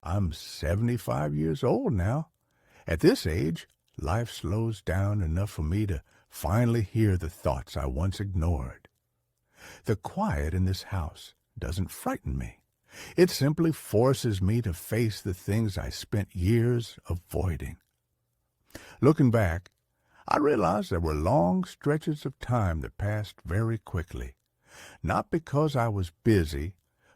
I'm 75 years old now. At this age, life slows down enough for me to finally hear the thoughts I once ignored. The quiet in this house doesn't frighten me. It simply forces me to face the things I spent years avoiding. Looking back, I realized there were long stretches of time that passed very quickly, not because I was busy,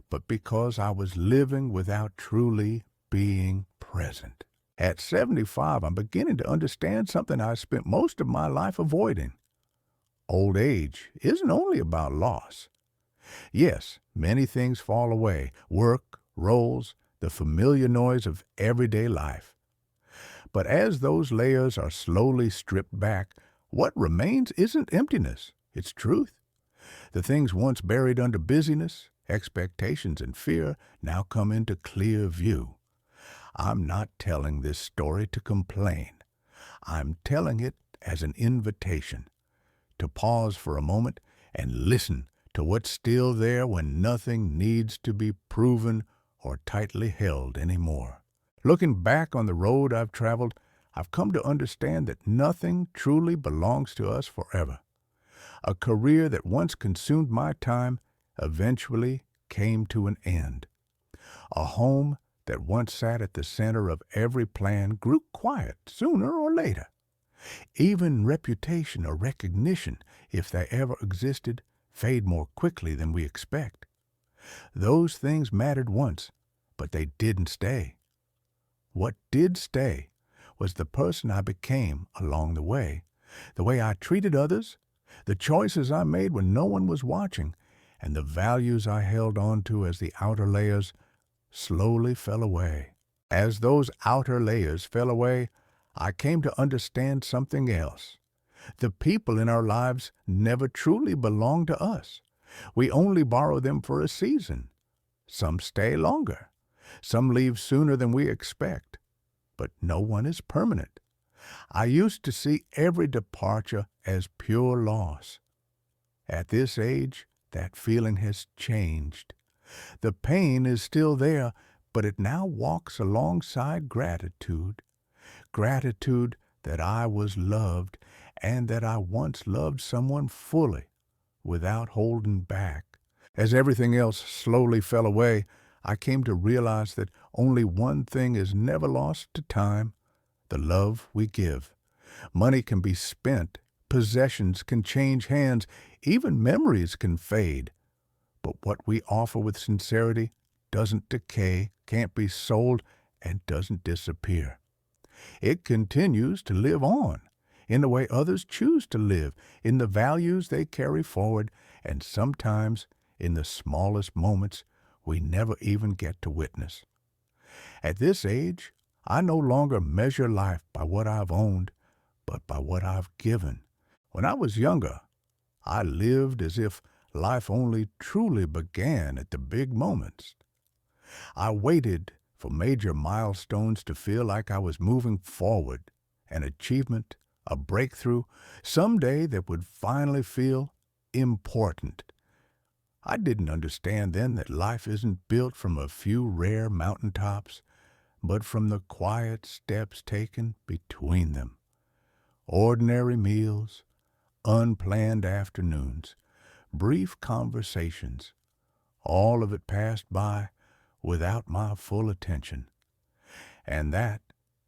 but because I was living without truly being present. At 75, I'm beginning to understand something I spent most of my life avoiding. Old age isn't only about loss. Yes, many things fall away: work, roles, the familiar noise of everyday life. But as those layers are slowly stripped back, what remains isn't emptiness, it's truth. The things once buried under busyness, expectations, and fear now come into clear view. I'm not telling this story to complain. I'm telling it as an invitation to pause for a moment and listen to what's still there when nothing needs to be proven or tightly held anymore. Looking back on the road I've traveled, I've come to understand that nothing truly belongs to us forever. A career that once consumed my time eventually came to an end. A home that once sat at the center of every plan grew quiet sooner or later. Even reputation or recognition, if they ever existed, fade more quickly than we expect. Those things mattered once, but they didn't stay. What did stay was the person I became along the way I treated others, the choices I made when no one was watching, and the values I held on to as the outer layers slowly fell away. As those outer layers fell away, I came to understand something else. The people in our lives never truly belong to us. We only borrow them for a season. Some stay longer. Some leave sooner than we expect. But no one is permanent. I used to see every departure as pure loss. At this age, that feeling has changed. The pain is still there, but it now walks alongside gratitude. Gratitude that I was loved and that I once loved someone fully, without holding back. As everything else slowly fell away, I came to realize that only one thing is never lost to time: the love we give. Money can be spent, possessions can change hands, even memories can fade. But what we offer with sincerity doesn't decay, can't be sold, and doesn't disappear. It continues to live on in the way others choose to live, in the values they carry forward, and sometimes in the smallest moments we never even get to witness. At this age, I no longer measure life by what I've owned, but by what I've given. When I was younger, I lived as if life only truly began at the big moments. I waited for major milestones to feel like I was moving forward, an achievement, a breakthrough, someday that would finally feel important. I didn't understand then that life isn't built from a few rare mountaintops, but from the quiet steps taken between them. Ordinary meals, unplanned afternoons, brief conversations, all of it passed by without my full attention. And that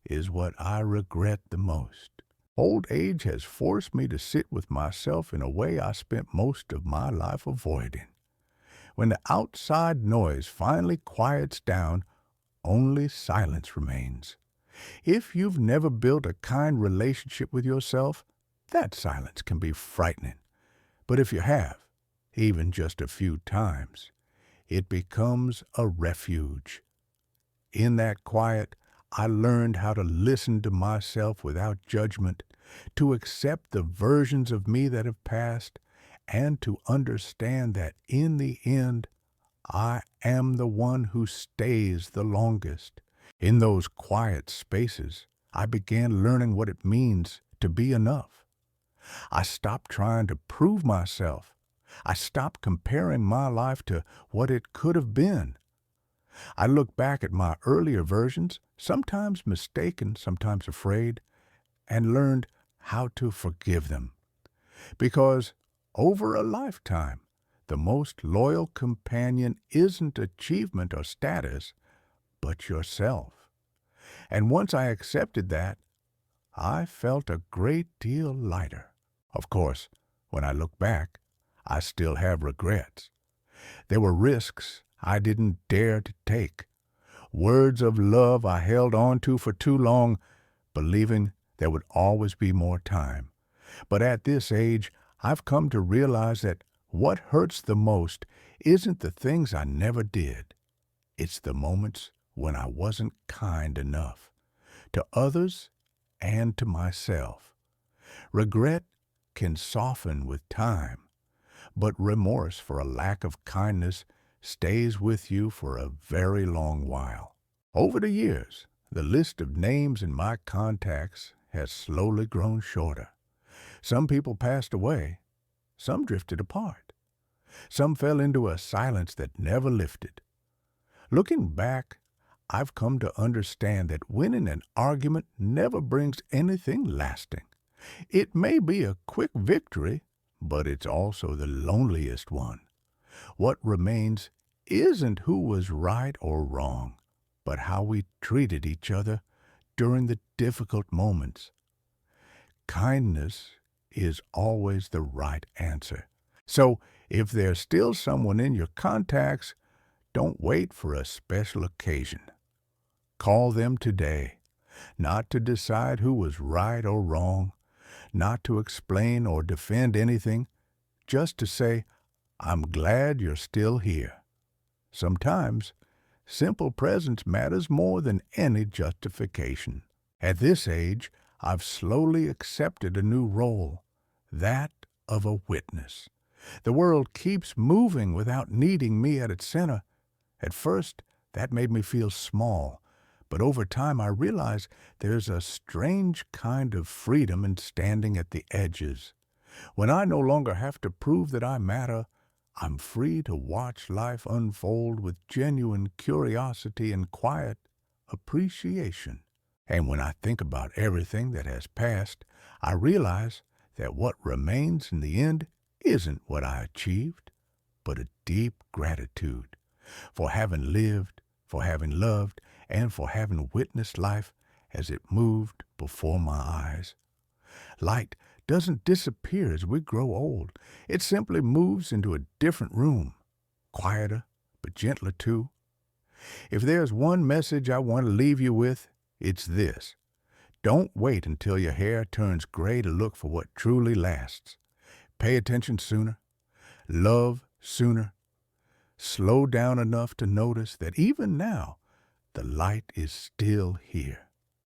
is what I regret the most. Old age has forced me to sit with myself in a way I spent most of my life avoiding. When the outside noise finally quiets down, only silence remains. If you've never built a kind relationship with yourself, that silence can be frightening. But if you have, even just a few times, it becomes a refuge. In that quiet, I learned how to listen to myself without judgment, to accept the versions of me that have passed, and to understand that in the end, I am the one who stays the longest. In those quiet spaces, I began learning what it means to be enough. I stopped trying to prove myself. I stopped comparing my life to what it could have been. I look back at my earlier versions, sometimes mistaken, sometimes afraid, and learned how to forgive them. Because over a lifetime, the most loyal companion isn't achievement or status, but yourself. And once I accepted that, I felt a great deal lighter. Of course, when I look back, I still have regrets. There were risks I didn't dare to take, words of love I held on to for too long, believing there would always be more time. But at this age, I've come to realize that what hurts the most isn't the things I never did. It's the moments when I wasn't kind enough to others and to myself. Regret can soften with time, but remorse for a lack of kindness stays with you for a very long while. Over the years, the list of names in my contacts has slowly grown shorter. Some people passed away, some drifted apart, some fell into a silence that never lifted. Looking back, I've come to understand that winning an argument never brings anything lasting. It may be a quick victory, but it's also the loneliest one. What remains isn't who was right or wrong, but how we treated each other during the difficult moments. Kindness is always the right answer. So if there's still someone in your contacts, don't wait for a special occasion. Call them today, not to decide who was right or wrong, not to explain or defend anything, just to say, I'm glad you're still here. Sometimes, simple presence matters more than any justification. At this age, I've slowly accepted a new role, that of a witness. The world keeps moving without needing me at its center. At first, that made me feel small, but over time I realized there's a strange kind of freedom in standing at the edges. When I no longer have to prove that I matter, I'm free to watch life unfold with genuine curiosity and quiet appreciation. And when I think about everything that has passed, I realize that what remains in the end isn't what I achieved, but a deep gratitude for having lived, for having loved, and for having witnessed life as it moved before my eyes. Light doesn't disappear as we grow old. It simply moves into a different room, quieter but gentler too. If there's one message I want to leave you with, it's this. Don't wait until your hair turns gray to look for what truly lasts. Pay attention sooner. Love sooner. Slow down enough to notice that even now, the light is still here.